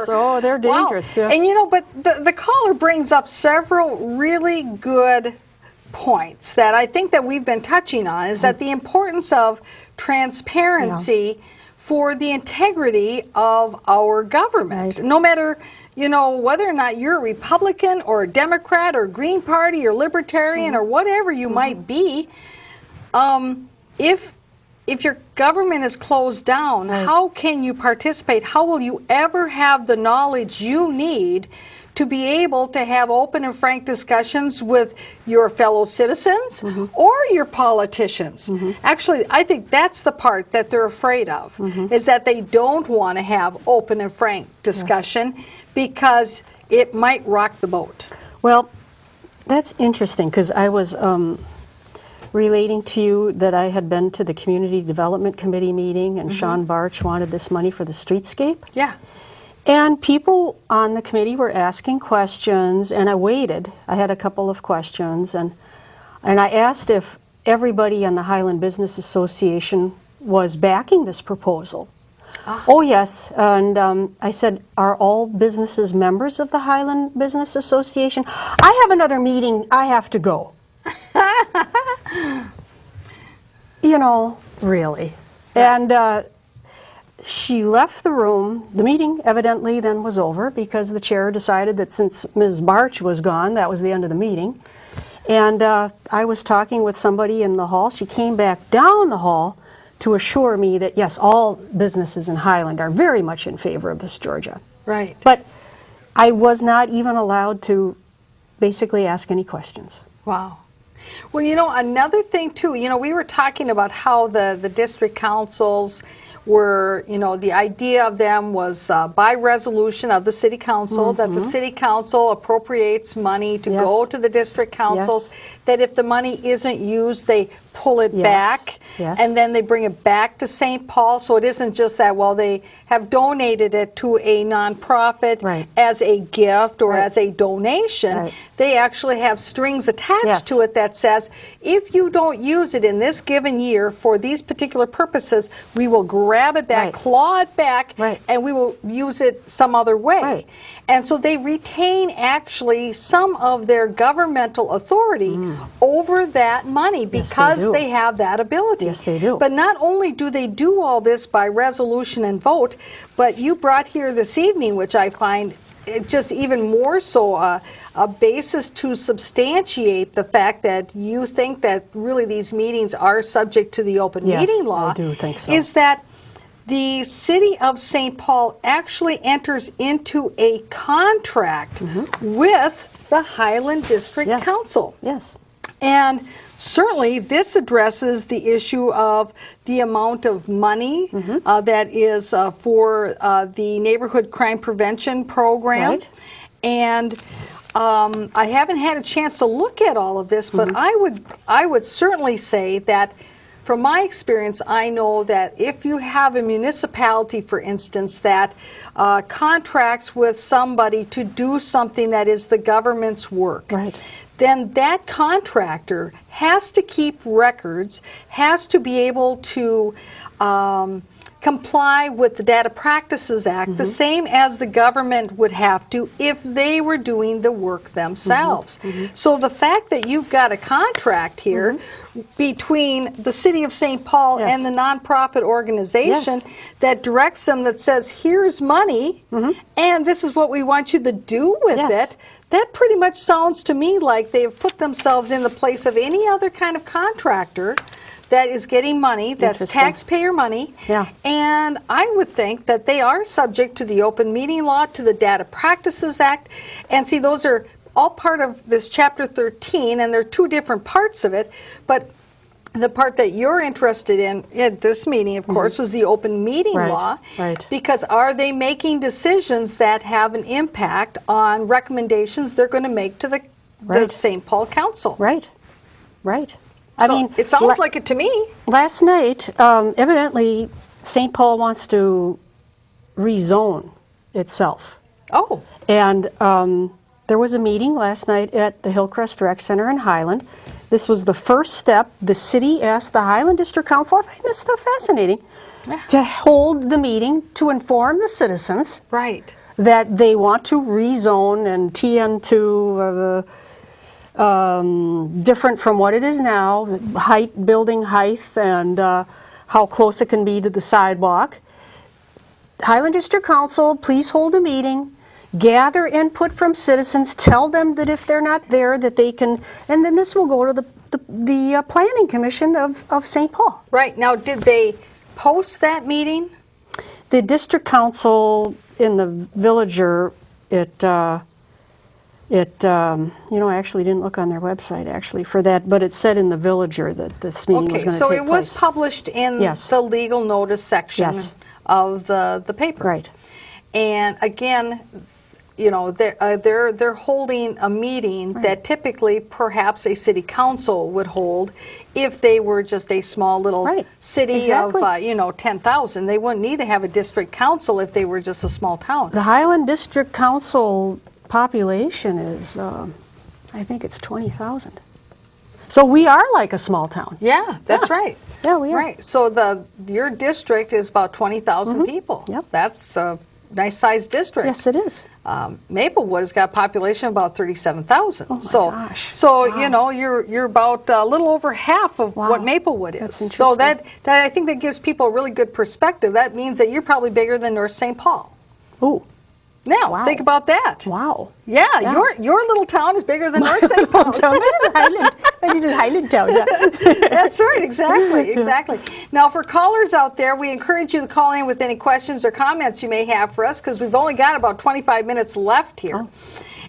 Oh, they're dangerous. Wow. Yes. And you know, but the caller brings up several really good points that I think that we've been touching on, is that the importance of transparency for the integrity of our government. Right. No matter, you know, whether or not you're a Republican or a Democrat or Green Party or Libertarian or whatever you might be, if your government is closed down, how can you participate? How will you ever have the knowledge you need to be able to have open and frank discussions with your fellow citizens or your politicians? Actually, I think that's the part that they're afraid of, is that they don't want to have open and frank discussion because it might rock the boat. Well, that's interesting, because I was relating to you that I had been to the Community Development Committee meeting, and Sean Barch wanted this money for the streetscape. Yeah. And people on the committee were asking questions, and I waited. I had a couple of questions, and I asked if everybody on the Highland Business Association was backing this proposal. Oh, yes. And I said, are all businesses members of the Highland Business Association? I have another meeting. I have to go. You know, really. And she left the room. The meeting evidently then was over, because the chair decided that since Ms. Barch was gone, that was the end of the meeting. And I was talking with somebody in the hall. She came back down the hall to assure me that, yes, all businesses in Highland are very much in favor of this, Georgia. Right. But I was not even allowed to basically ask any questions. Wow. Well, you know, another thing too, you know, we were talking about how the district councils were, you know, the idea of them was by resolution of the city council, that the city council appropriates money to go to the district councils, that if the money isn't used, they pull it back, and then they bring it back to St. Paul. So it isn't just that, well, they have donated it to a nonprofit as a gift or as a donation. They actually have strings attached to it that says, if you don't use it in this given year for these particular purposes, we will grab it back, claw it back, and we will use it some other way. And so they retain actually some of their governmental authority over that money, because they have that ability. Yes, they do. But not only do they do all this by resolution and vote, but you brought here this evening, which I find just even more so a basis to substantiate the fact that you think that really these meetings are subject to the open meeting law. I do think so. Is that the city of St. Paul actually enters into a contract with the Highland District Council. Yes. And certainly this addresses the issue of the amount of money that is for the Neighborhood Crime Prevention Program. And I haven't had a chance to look at all of this, but I would certainly say that from my experience, I know that if you have a municipality, for instance, that contracts with somebody to do something that is the government's work, then that contractor has to keep records, has to be able to comply with the Data Practices Act, the same as the government would have to if they were doing the work themselves. So the fact that you've got a contract here between the city of St. Paul and the nonprofit organization that directs them, that says, here's money, and this is what we want you to do with it, that pretty much sounds to me like they've put themselves in the place of any other kind of contractor that is getting money, that's taxpayer money, and I would think that they are subject to the open meeting law, to the Data Practices Act, and see, those are all part of this Chapter 13, and there are two different parts of it, but the part that you're interested in at this meeting, of course, was the open meeting law, because are they making decisions that have an impact on recommendations they're going to make to the St. Paul Council? I mean, it sounds like it to me. Last night, evidently, St. Paul wants to rezone itself. Oh. And there was a meeting last night at the Hillcrest Rec Center in Highland. This was the first step. The city asked the Highland District Council, I find this stuff fascinating, to hold the meeting to inform the citizens that they want to rezone and TN to different from what it is now, height, building height, and how close it can be to the sidewalk. Highland District Council, please hold a meeting, gather input from citizens, tell them that if they're not there that they can, and then this will go to the Planning Commission of St. Paul. Right. Now, did they post that meeting? The District Council in the Villager, you know, I actually didn't look on their website actually for that, but it said in the Villager that this meeting was going to take place. Okay, so it was published in the legal notice section of the paper. Right. And again, you know, they're holding a meeting that typically perhaps a city council would hold if they were just a small little city of, you know, 10,000. They wouldn't need to have a district council if they were just a small town. The Highland District Council population is, I think it's 20,000. So we are like a small town. Yeah, that's right. Yeah, we are. Right. So your district is about 20,000 people. Yep. That's a nice sized district. Yes, it is. Maplewood's got a population of about 37,000. Oh my gosh. So you know, you're about a little over half of what Maplewood is. That's so interesting. that I think that gives people a really good perspective. That means that you're probably bigger than North St. Paul. Ooh. Now, think about that. Wow. Yeah, your little town is bigger than North St. Paul. I need a Highland town, yeah. That's right, exactly. Now, for callers out there, we encourage you to call in with any questions or comments you may have for us, because we've only got about 25 minutes left here.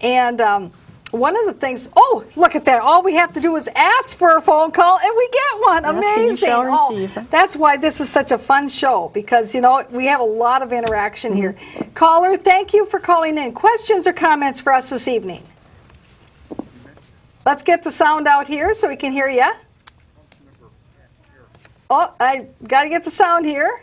And one of the things, look at that. All we have to do is ask for a phone call, and we get one. Amazing. That's why this is such a fun show, because, you know, we have a lot of interaction here. Caller, thank you for calling in. Questions or comments for us this evening? Let's get the sound out here so we can hear you. Oh, I got to get the sound here.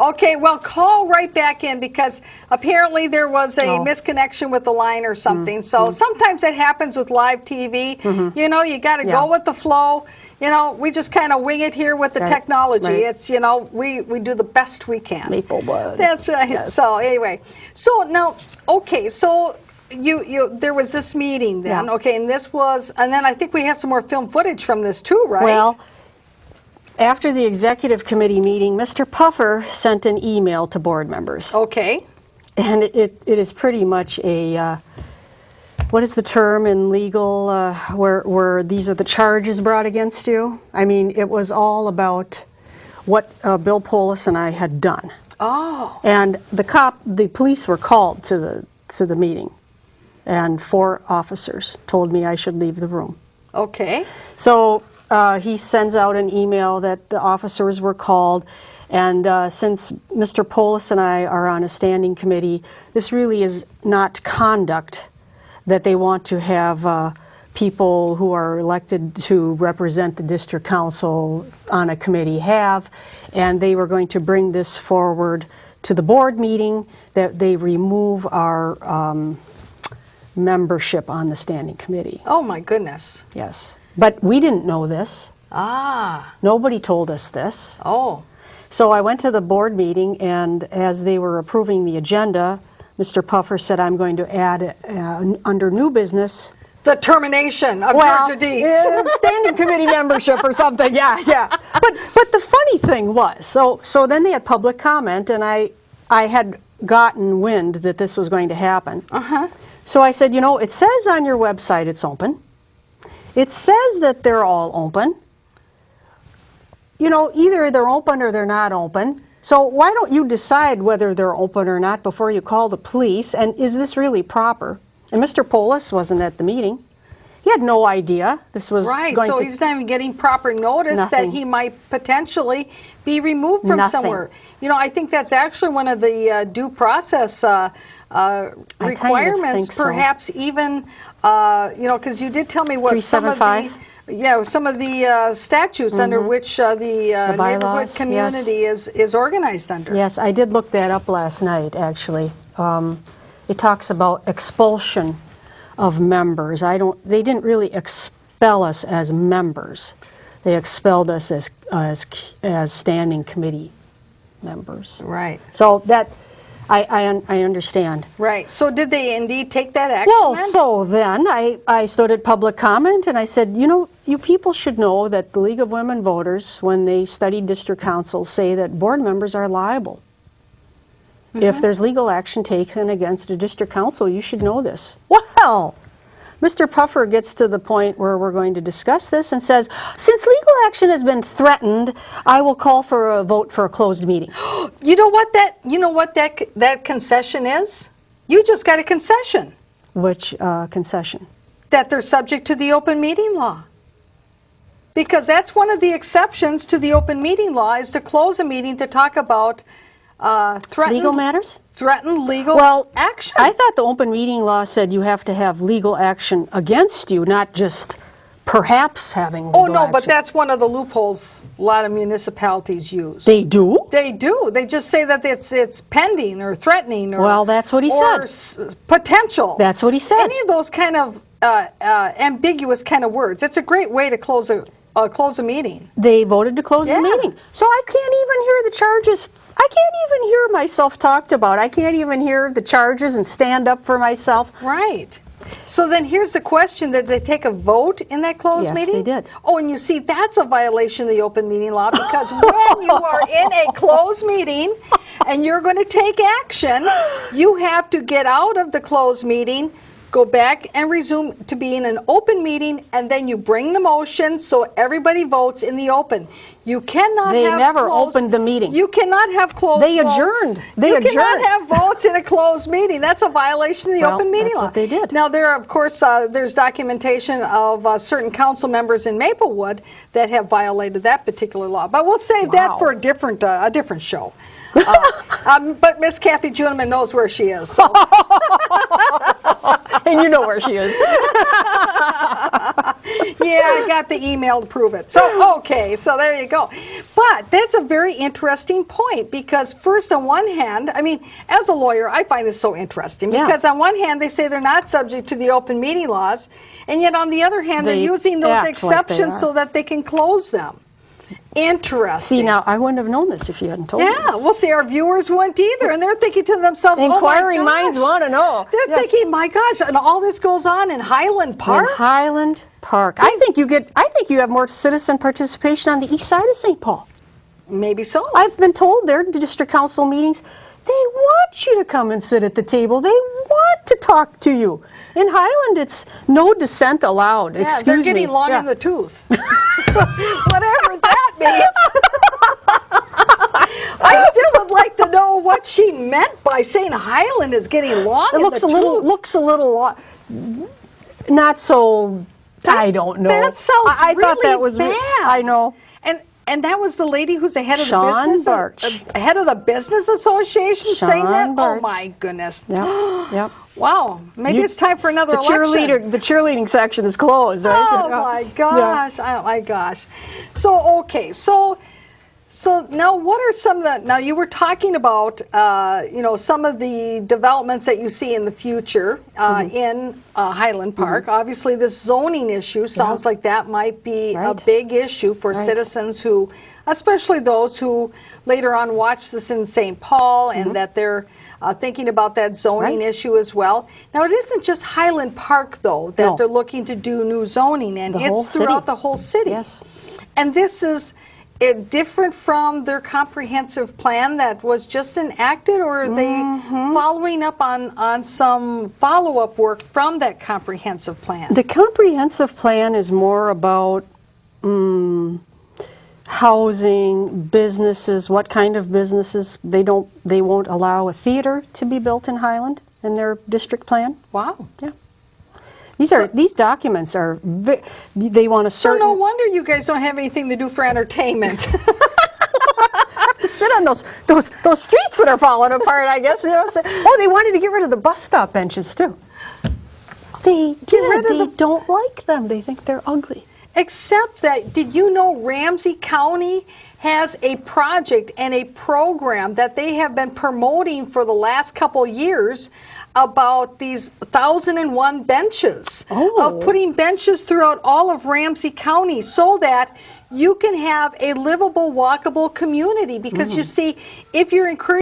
Okay, well, call right back in, because apparently there was a misconnection with the line or something. So sometimes it happens with live TV. You know, you got to go with the flow. You know, we just kind of wing it here with the technology. It's, you know, we do the best we can. Maplewood. That's right. Yes. So anyway, so now, okay, so there was this meeting then, okay, and this was, and then I think we have some more film footage from this too, right? Well, after the executive committee meeting, Mr. Puffer sent an email to board members. Okay. And it is pretty much a, what is the term in legal, where these are the charges brought against you? I mean, it was all about what Bill Polis and I had done. Oh. And the police were called to the meeting, and 4 officers told me I should leave the room. Okay. So he sends out an email that the officers were called, and since Mr. Polis and I are on a standing committee, this really is not conduct that they want to have people who are elected to represent the district council on a committee have, and they were going to bring this forward to the board meeting, that they remove our membership on the standing committee. Oh my goodness. Yes. But we didn't know this. Ah. Nobody told us this. Oh. So I went to the board meeting, and as they were approving the agenda, Mr. Puffer said, I'm going to add under new business, the termination of Georgia Deeds. Standing committee membership or something, yeah. But the funny thing was, so then they had public comment, and I had gotten wind that this was going to happen. So I said, you know, it says on your website it's open. It says that they're all open. You know, either they're open or they're not open. So why don't you decide whether they're open or not before you call the police? And is this really proper? And Mr. Polis wasn't at the meeting. He had no idea this was going to... Right, so he's not even getting proper notice that he might potentially be removed from somewhere. You know, I think that's actually one of the due process requirements, perhaps even, you know, because you did tell me what some of the statutes under which the neighborhood community is organized under. Yes, I did look that up last night, actually. It talks about expulsion of members. They didn't really expel us as members. They expelled us as standing committee members. Right. So I understand. Right. So did they indeed take that action Well, then? so then I stood at public comment and I said, you know, you people should know that the League of Women Voters, when they study district councils, say that board members are liable. If there's legal action taken against a district council, you should know this. Well, Mr. Puffer gets to the point where we're going to discuss this and says, since legal action has been threatened, I will call for a vote for a closed meeting. You know what that concession is? You just got a concession Which concession? that they're subject to the open meeting law. Because that's one of the exceptions to the open meeting law, is to close a meeting to talk about Legal matters? threatened legal Well, action. I thought the open meeting law said you have to have legal action against you, not just perhaps having legal Oh, no, action. but that's one of the loopholes a lot of municipalities use. They do? They do. They just say that it's pending or threatening or Well, that's what he or said. Potential. That's what he said. Any of those kind of ambiguous kind of words. It's a great way to close a meeting. They voted to close Yeah. the meeting. So I can't even hear the charges. I can't even hear myself talked about. I can't even hear the charges and stand up for myself. Right. So then here's the question, did they take a vote in that closed Yes, meeting? they did. Oh, and you see, that's a violation of the open meeting law, because when you are in a closed meeting and you're going to take action, you have to get out of the closed meeting, go back and resume to be in an open meeting, and then you bring the motion so everybody votes in the open. You cannot They have never closed, opened the meeting. You cannot have closed They votes. adjourned. They you adjourned. cannot have votes in a closed meeting. That's a violation of the Well, open meeting that's law. what they did. Now, there are, of course, there's documentation of certain council members in Maplewood that have violated that particular law. But we'll save that Wow. for a different show. But Miss Kathy Juneman knows where she is. So. And you know where she is. Yeah, I got the email to prove it. So, okay, so there you go. But that's a very interesting point, because first, on one hand, I mean, as a lawyer, I find this so interesting, Yeah. because on one hand, they say they're not subject to the open meeting laws, and yet on the other hand, they're They using those act like they exceptions are. so that they can close them. Interesting. See, now, I wouldn't have known this if you hadn't told me. Yeah, this. we'll see, our viewers wouldn't either, and they're thinking to themselves, Inquiring oh my gosh. minds want to know. They're Yes. thinking, my gosh, and all this goes on in Highland Park? In Highland Park. I think you have more citizen participation on the east side of St. Paul. Maybe so. I've been told their district council meetings, they want you to come and sit at the table. They want to talk to you. In Highland, it's no dissent allowed. Yeah, Excuse they're me. getting long Yeah. in the tooth. Whatever that means. I still would like to know what she meant by saying Highland is getting long It in looks the tooth. looks a little not so. I don't know. That sounds I thought really that was bad. I know. And that was the lady who's the head of Sean the business Barch. head of the business association saying that. Sean Barch. Oh my goodness. Yep. Yep. Wow. Maybe You- it's time for another The election. cheerleading section is closed, right? Oh my gosh! Oh my gosh! So okay, so now what are some of the? Now you were talking about some of the developments that you see in the future in Highland Park. Obviously, this zoning issue sounds like that might be a Right. big issue for citizens who, especially those who later on watch this in St. Paul, and that they're thinking about that zoning Right. issue as well. Now, it isn't just Highland Park, though, that No. they're looking to do new zoning, and The whole it's throughout city. the whole city. Yes. And this is different from their comprehensive plan that was just enacted, or are they following up on some follow-up work from that comprehensive plan? The comprehensive plan is more about housing, businesses, what kind of businesses. They won't allow a theater to be built in Highland in their district plan. Wow. Yeah. These documents are they want a So certain no wonder you guys don't have anything to do for entertainment. to sit on those streets that are falling apart, I guess. Oh, they wanted to get rid of the bus stop benches too. They don't like them. They think they're ugly. Except that, did you know Ramsey County has a project and a program that they have been promoting for the last couple years about these 1,001 benches, of putting benches throughout all of Ramsey County so that you can have a livable, walkable community. Because you see, if you're encouraging